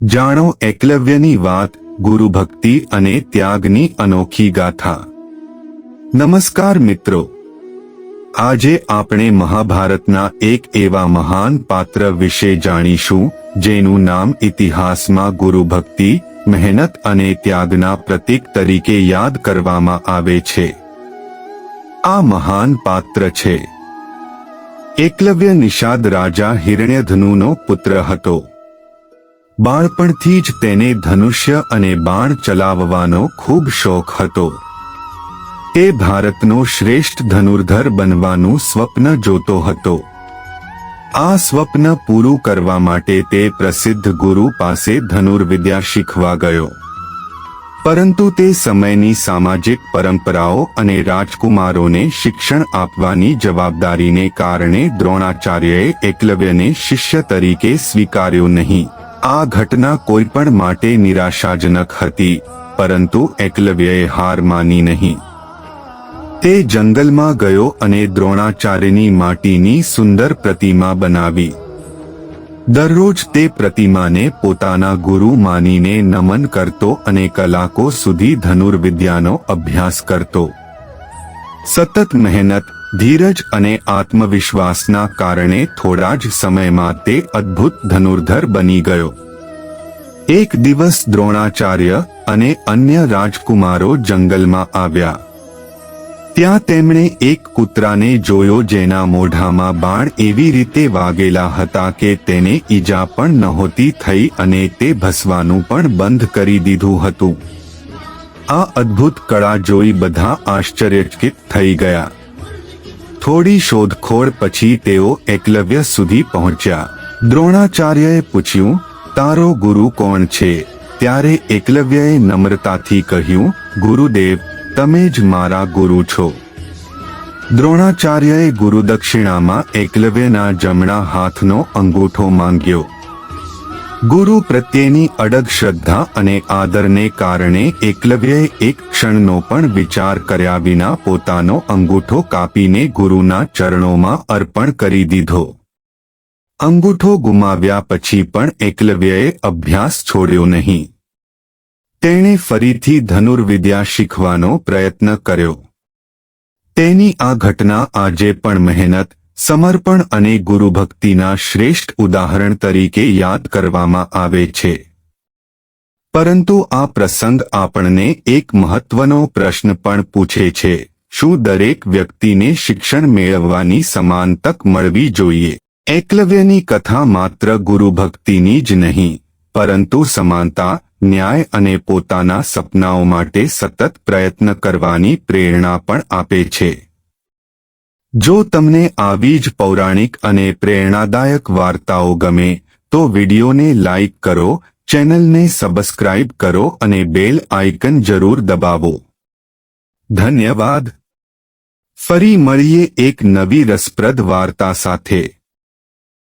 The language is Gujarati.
જાણો એકલવ્યની વાત, ગુરુભક્તિ અને ત્યાગની અનોખી ગાથા। નમસ્કાર મિત્રો, આજે આપણે મહાભારતના એક એવા મહાન પાત્ર વિશે જાણીશું જેનું નામ ઇતિહાસમાં ગુરુભક્તિ, મહેનત અને ત્યાગના પ્રતીક તરીકે યાદ કરવામાં આવે છે। આ મહાન પાત્ર છે એકલવ્ય। નિષાદ રાજા હિરણ્યધનુનો પુત્ર હતો। બાળપણથી જ તેને ધનુષ્ય અને બાણ ચલાવવાનો ખૂબ શોખ હતો। તે ભારતનો શ્રેષ્ઠ ધનુર્ધર બનવાનું સ્વપ્ન જોતો હતો। આ સ્વપ્ન પૂરું કરવા માટે તે પ્રસિદ્ધ ગુરુ પાસે ધનુર્વિદ્યા શીખવા ગયો, પરંતુ તે સમયની સામાજિક પરંપરાઓ અને રાજકુમારોને શિક્ષણ આપવાની જવાબદારીને કારણે દ્રોણાચાર્યએ એકલવ્યને શિષ્ય તરીકે સ્વીકાર્યો નહીં। આ ઘટના કોઈપણ માટે નિરાશાજનક હતી, પરંતુ એકલવ્યએ હાર માની નહીં। તે જંગલમાં ગયો અને દ્રોણાચાર્યની માટીની સુંદર પ્રતિમા બનાવી। દરરોજ તે પ્રતિમાને પોતાના ગુરુ માનીને નમન કરતો અને કલાકો સુધી ધનુર્વિદ્યાનો અભ્યાસ કરતો। સતત મહેનત, ધીરજ અને આત્મવિશ્વાસના કારણે થોડા જ સમયમાં તે અદ્ભુત ધનુર્ધર બની ગયો। એક દિવસ દ્રોણાચાર્ય અને અન્ય રાજકુમારો જંગલમાં આવ્યા। ત્યાં તેમણે એક કૂતરાને જોયો જેના મોઢામાં બાણ એવી રીતે વાગેલા હતા કે તેને ઈજા પણ નહોતી થઈ અને તે ભસવાનું પણ બંધ કરી દીધું હતું। આ અદ્ભુત કળા જોઈ બધા આશ્ચર્યચકિત થઈ ગયા। થોડી શોધખોળ પછી તેઓ એકલવ્ય સુધી પહોંચ્યા। દ્રોણાચાર્યએ પૂછ્યું, તારો ગુરુ કોણ છે? ત્યારે એકલવ્યએ નમ્રતાથી કહ્યું, ગુરુદેવ, તમે જ મારા ગુરુ છો। દ્રોણાચાર્યએ ગુરુદક્ષિણામાં એકલવ્યના જમણા હાથનો અંગૂઠો માંગ્યો। ગુરુ પ્રત્યેની અડગ શ્રદ્ધા અને આદરને કારણે એકલવ્યએ એક ક્ષણનો પણ વિચાર કર્યા વિના પોતાનો અંગૂઠો કાપીને ગુરુના ચરણોમાં અર્પણ કરી દીધો। અંગૂઠો ગુમાવ્યા પછી પણ એકલવ્યએ અભ્યાસ છોડ્યો નહીં। તેણે ફરીથી ધનુર્વિદ્યા શીખવાનો પ્રયત્ન કર્યો। તેની આ ઘટના આજે પણ મહેનત, સમર્પણ અને ગુરુભક્તિના શ્રેષ્ઠ ઉદાહરણ તરીકે યાદ કરવામાં આવે છે। પરંતુ આ પ્રસંગ આપણને એક મહત્વનો પ્રશ્ન પણ પૂછે છે, શું દરેક વ્યક્તિને શિક્ષણ મેળવવાની સમાન તક મળવી જોઈએ? એકલવ્યની કથા માત્ર ગુરુભક્તિની જ નહીં, પરંતુ સમાનતા, ન્યાય અને પોતાના સપનાઓ માટે સતત પ્રયત્ન કરવાની પ્રેરણા પણ આપે છે। જો તમને આવી જ પૌરાણિક અને પ્રેરણાદાયક વાર્તાઓ ગમે તો વિડીયોને લાઇક કરો, ચેનલને સબસ્ક્રાઇબ કરો અને બેલ આઇકન જરૂર દબાવો। ધન્યવાદ। ફરી મળીએ એક નવી રસપ્રદ વાર્તા સાથે।